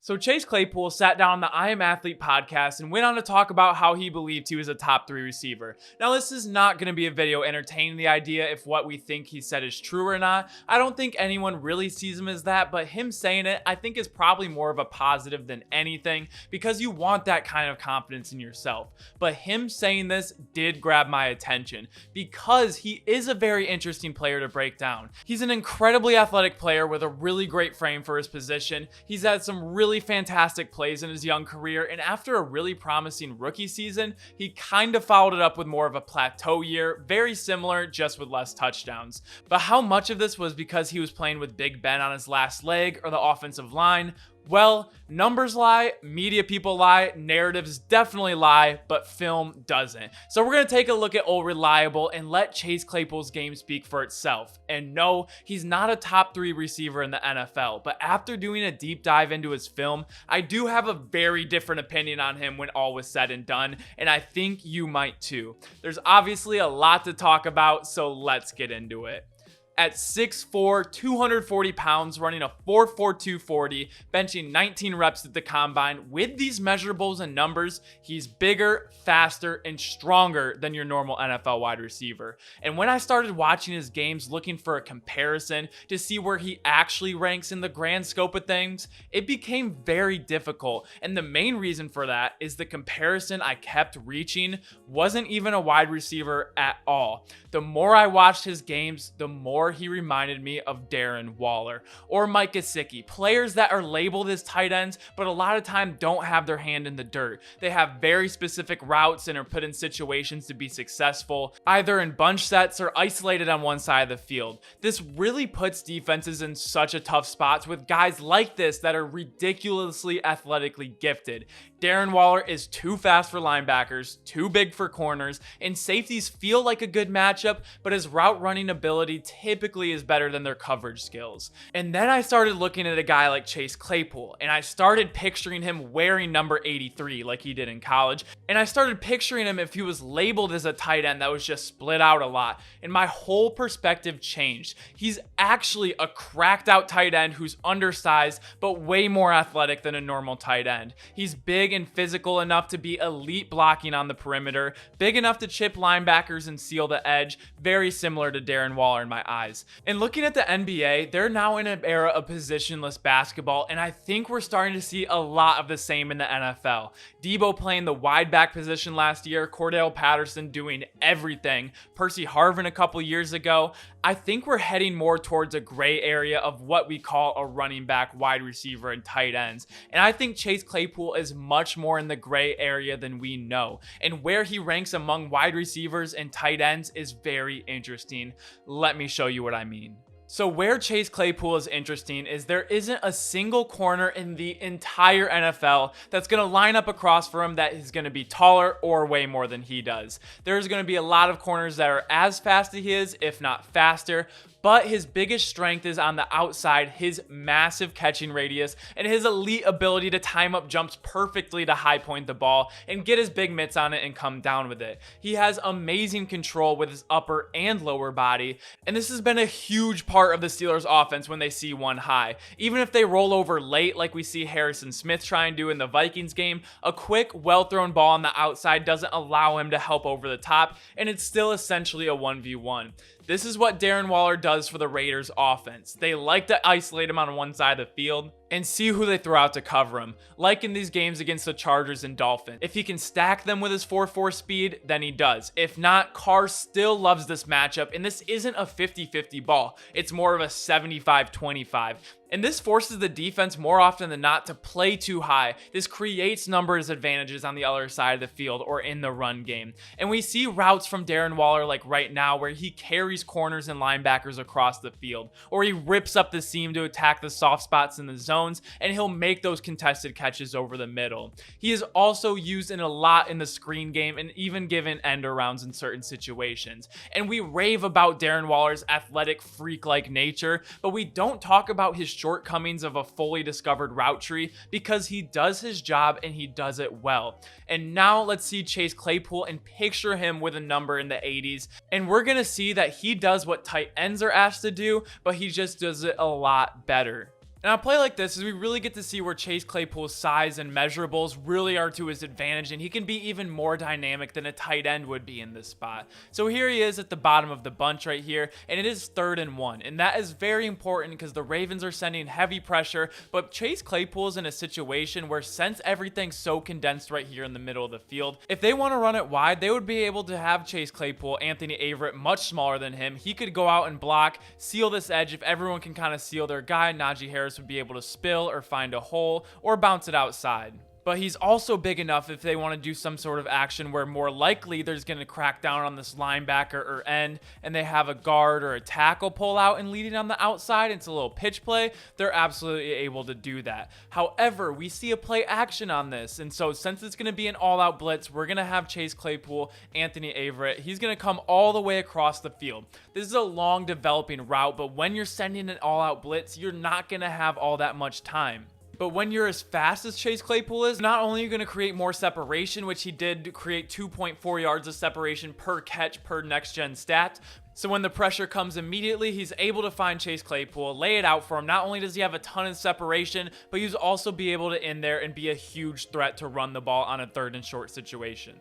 So Chase Claypool sat down on the I Am Athlete podcast and went on to talk about how he believed he was a top 3 receiver. Now, this is not going to be a video entertaining the idea if what we think he said is true or not. I don't think anyone really sees him as that, but him saying it, I think is probably more of a positive than anything because you want that kind of confidence in yourself. But him saying this did grab my attention because he is a very interesting player to break down. He's an incredibly athletic player with a really great frame for his position. He's had some really fantastic plays in his young career, and after a really promising rookie season, he kind of followed it up with more of a plateau year, very similar, just with less touchdowns. But how much of this was because he was playing with Big Ben on his last leg or the offensive line? Well, numbers lie, media people lie, narratives definitely lie, but film doesn't. So we're going to take a look at Old Reliable and let Chase Claypool's game speak for itself. And no, he's not a top 3 receiver in the NFL, but after doing a deep dive into his film, I do have a very different opinion on him when all was said and done, and I think you might too. There's obviously a lot to talk about, so let's get into it. At 6'4", 240 pounds, running a 4.42 40, benching 19 reps at the combine. With these measurables and numbers, he's bigger, faster, and stronger than your normal NFL wide receiver. And when I started watching his games looking for a comparison to see where he actually ranks in the grand scope of things, it became very difficult. And the main reason for that is the comparison I kept reaching wasn't even a wide receiver at all. The more I watched his games, the more he reminded me of Darren Waller or Mike Gesicki, players that are labeled as tight ends, but a lot of time don't have their hand in the dirt. They have very specific routes and are put in situations to be successful, either in bunch sets or isolated on one side of the field. This really puts defenses in such a tough spot with guys like this that are ridiculously athletically gifted. Darren Waller is too fast for linebackers, too big for corners, and safeties feel like a good matchup, but his route running ability typically is better than their coverage skills. And then I started looking at a guy like Chase Claypool, and I started picturing him wearing number 83 like he did in college, and I started picturing him if he was labeled as a tight end that was just split out a lot, and my whole perspective changed. He's actually a cracked out tight end who's undersized, but way more athletic than a normal tight end. He's big and physical enough to be elite blocking on the perimeter, big enough to chip linebackers and seal the edge, very similar to Darren Waller in my eyes. And looking at the NBA, they're now in an era of positionless basketball, and I think we're starting to see a lot of the same in the NFL. Debo playing the wide back position last year, Cordell Patterson doing everything, Percy Harvin a couple years ago. I think we're heading more towards a gray area of what we call a running back, wide receiver, and tight ends. And I think Chase Claypool is much more in the gray area than we know. And where he ranks among wide receivers and tight ends is very interesting. Let me show you what I mean. So where Chase Claypool is interesting is there isn't a single corner in the entire NFL that's going to line up across for him that is going to be taller or way more than he does. There's going to be a lot of corners that are as fast as he is, if not faster, but his biggest strength is on the outside, his massive catching radius, and his elite ability to time up jumps perfectly to high point the ball and get his big mitts on it and come down with it. He has amazing control with his upper and lower body, and this has been a huge part of the Steelers' offense when they see one high. Even if they roll over late like we see Harrison Smith try and do in the Vikings game, a quick, well-thrown ball on the outside doesn't allow him to help over the top, and it's still essentially a 1v1. This is what Darren Waller does for the Raiders offense. They like to isolate him on one side of the field and see who they throw out to cover him, like in these games against the Chargers and Dolphins. If he can stack them with his 4.4 speed, then he does. If not, Carr still loves this matchup, and this isn't a 50-50 ball. It's more of a 75-25. And this forces the defense more often than not to play too high. This creates numbers advantages on the other side of the field or in the run game. And we see routes from Darren Waller like right now where he carries corners and linebackers across the field, or he rips up the seam to attack the soft spots in the zones, and he'll make those contested catches over the middle. He is also used in a lot in the screen game and even given end arounds in certain situations. And we rave about Darren Waller's athletic freak-like nature, but we don't talk about his shortcomings of a fully discovered route tree because he does his job and he does it well. And now let's see Chase Claypool and picture him with a number in the 80s, and we're gonna see that he does what tight ends are asked to do, but he just does it a lot better. And a play like this is we really get to see where Chase Claypool's size and measurables really are to his advantage, and he can be even more dynamic than a tight end would be in this spot. So here he is at the bottom of the bunch right here, and it is 3rd and 1. And that is very important because the Ravens are sending heavy pressure, but Chase Claypool is in a situation where since everything's so condensed right here in the middle of the field, if they want to run it wide, they would be able to have Chase Claypool, Anthony Averett, much smaller than him. He could go out and block, seal this edge. If everyone can kind of seal their guy, Najee Harris would be able to spill or find a hole or bounce it outside. But he's also big enough if they want to do some sort of action where more likely there's going to crack down on this linebacker or end, and they have a guard or a tackle pull out and leading on the outside. It's a little pitch play. They're absolutely able to do that. However, we see a play action on this, and so since it's going to be an all-out blitz, we're going to have Chase Claypool, Anthony Averett. He's going to come all the way across the field. This is a long developing route, but when you're sending an all-out blitz, you're not going to have all that much time. But when you're as fast as Chase Claypool is, not only are you going to create more separation, which he did create 2.4 yards of separation per catch per next-gen stat. So when the pressure comes immediately, he's able to find Chase Claypool, lay it out for him. Not only does he have a ton of separation, but he's also be able to in there and be a huge threat to run the ball on a 3rd and short situation.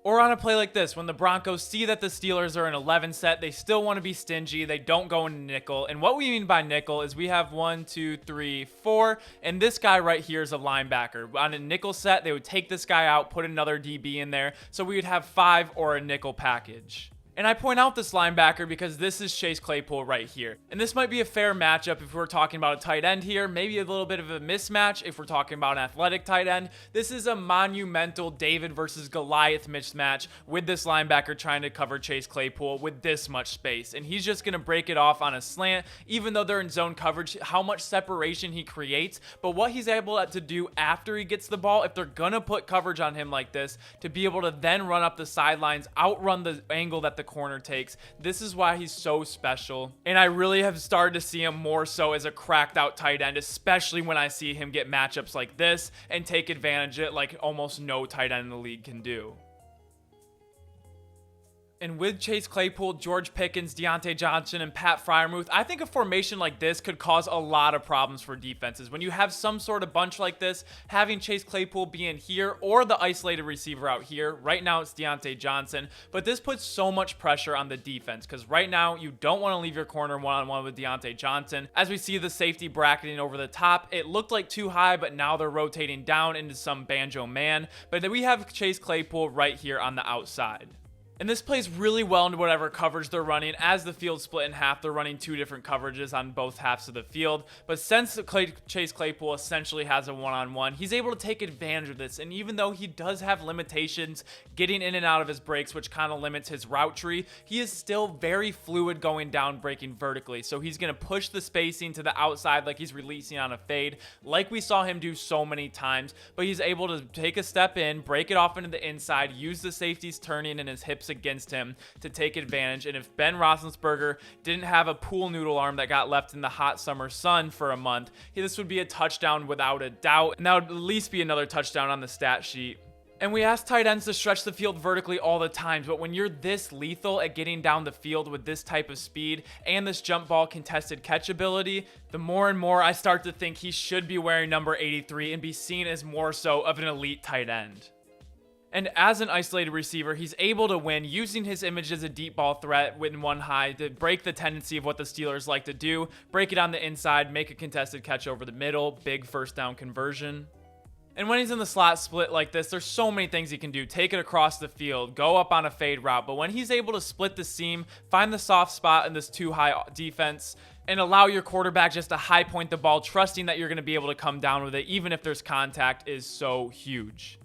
Or on a play like this, when the Broncos see that the Steelers are an 11 set, they still want to be stingy. They don't go into nickel. And what we mean by nickel is we have 1, 2, 3, 4. And this guy right here is a linebacker. On a nickel set, they would take this guy out, put another DB in there. So we would have 5 or a nickel package. And I point out this linebacker because this is Chase Claypool right here. And this might be a fair matchup if we're talking about a tight end here. Maybe a little bit of a mismatch if we're talking about an athletic tight end. This is a monumental David versus Goliath mismatch with this linebacker trying to cover Chase Claypool with this much space. And he's just going to break it off on a slant, even though they're in zone coverage, how much separation he creates. But what he's able to do after he gets the ball, if they're going to put coverage on him like this, to be able to then run up the sidelines, outrun the angle that the corner takes. This is why he's so special. And I really have started to see him more so as a cracked out tight end, especially when I see him get matchups like this and take advantage of it like almost no tight end in the league can do. And with Chase Claypool, George Pickens, Deontay Johnson, and Pat Freiermuth, I think a formation like this could cause a lot of problems for defenses. When you have some sort of bunch like this, having Chase Claypool be in here or the isolated receiver out here, right now it's Deontay Johnson, but this puts so much pressure on the defense because right now you don't want to leave your corner one-on-one with Deontay Johnson. As we see the safety bracketing over the top, it looked like too high, but now they're rotating down into some banjo man. But then we have Chase Claypool right here on the outside. And this plays really well into whatever coverage they're running. As the field split in half, they're running 2 different coverages on both halves of the field. But since Chase Claypool essentially has a one-on-one, he's able to take advantage of this. And even though he does have limitations getting in and out of his breaks, which kind of limits his route tree, he is still very fluid going down, breaking vertically. So he's going to push the spacing to the outside like he's releasing on a fade, like we saw him do so many times. But he's able to take a step in, break it off into the inside, use the safeties turning and his hips against him to take advantage. And if Ben Roethlisberger didn't have a pool noodle arm that got left in the hot summer sun for a month, this would be a touchdown without a doubt, and that would at least be another touchdown on the stat sheet. And we ask tight ends to stretch the field vertically all the time, but when you're this lethal at getting down the field with this type of speed and this jump ball contested catch ability, the more and more I start to think he should be wearing number 83 and be seen as more so of an elite tight end. And as an isolated receiver, he's able to win using his image as a deep ball threat with one high to break the tendency of what the Steelers like to do, break it on the inside, make a contested catch over the middle, big first down conversion. And when he's in the slot split like this, there's so many things he can do. Take it across the field, go up on a fade route. But when he's able to split the seam, find the soft spot in this too high defense, and allow your quarterback just to high point the ball, trusting that you're going to be able to come down with it, even if there's contact, is so huge.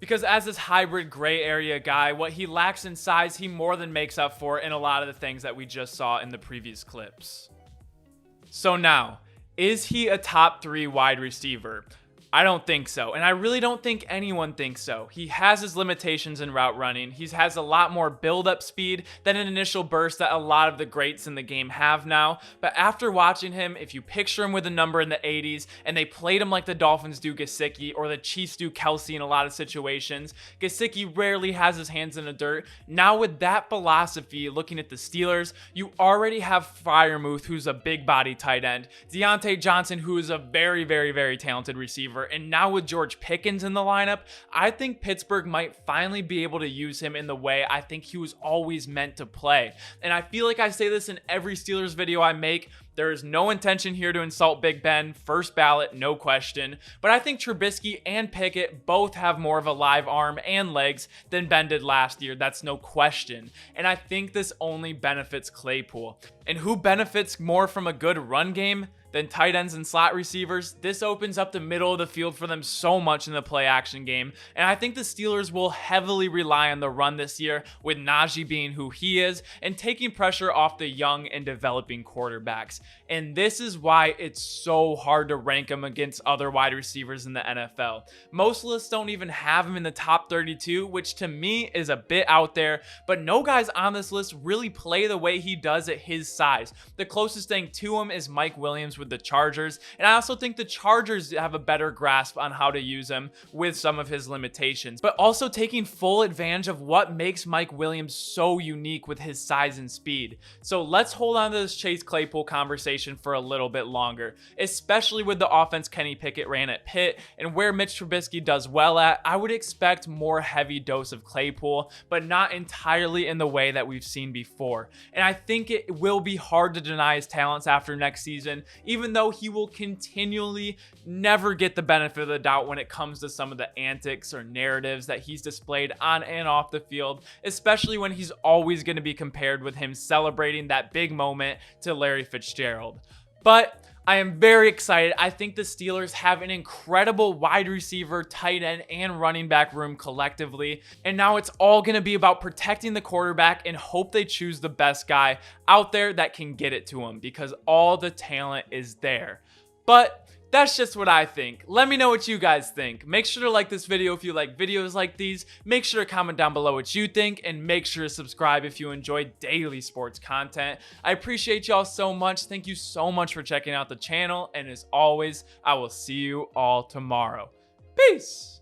Because as this hybrid gray area guy, what he lacks in size, he more than makes up for in a lot of the things that we just saw in the previous clips. So now, is he a top 3 wide receiver? I don't think so, and I really don't think anyone thinks so. He has his limitations in route running. He has a lot more build-up speed than an initial burst that a lot of the greats in the game have now, but after watching him, if you picture him with a number in the 80s, and they played him like the Dolphins do Gesicki, or the Chiefs do Kelsey in a lot of situations, Gesicki rarely has his hands in the dirt. Now with that philosophy, looking at the Steelers, you already have Freiermuth, who's a big body tight end, Deontay Johnson, who is a very, very, very talented receiver, and now with George Pickens in the lineup, I think Pittsburgh might finally be able to use him in the way I think he was always meant to play. And I feel like I say this in every Steelers video I make. There is no intention here to insult Big Ben, first ballot, no question, but I think Trubisky and Pickett both have more of a live arm and legs than Ben did last year, that's no question, and I think this only benefits Claypool. And who benefits more from a good run game than tight ends and slot receivers? This opens up the middle of the field for them so much in the play action game, and I think the Steelers will heavily rely on the run this year, with Najee being who he is and taking pressure off the young and developing quarterbacks. And this is why it's so hard to rank him against other wide receivers in the NFL. Most lists don't even have him in the top 32, which to me is a bit out there, but no guys on this list really play the way he does at his size. The closest thing to him is Mike Williams with the Chargers, and I also think the Chargers have a better grasp on how to use him with some of his limitations, but also taking full advantage of what makes Mike Williams so unique with his size and speed. So let's hold on to this Chase Claypool conversation for a little bit longer, especially with the offense Kenny Pickett ran at Pitt and where Mitch Trubisky does well at. I would expect more heavy dose of Claypool, but not entirely in the way that we've seen before. And I think it will be hard to deny his talents after next season, even though he will continually never get the benefit of the doubt when it comes to some of the antics or narratives that he's displayed on and off the field, especially when he's always going to be compared with him celebrating that big moment to Larry Fitzgerald. But I am very excited. I think the Steelers have an incredible wide receiver, tight end, and running back room collectively. And now it's all going to be about protecting the quarterback and hope they choose the best guy out there that can get it to him, because all the talent is there. But that's just what I think. Let me know what you guys think. Make sure to like this video if you like videos like these. Make sure to comment down below what you think, and make sure to subscribe if you enjoy daily sports content. I appreciate y'all so much. Thank you so much for checking out the channel, and as always, I will see you all tomorrow. Peace!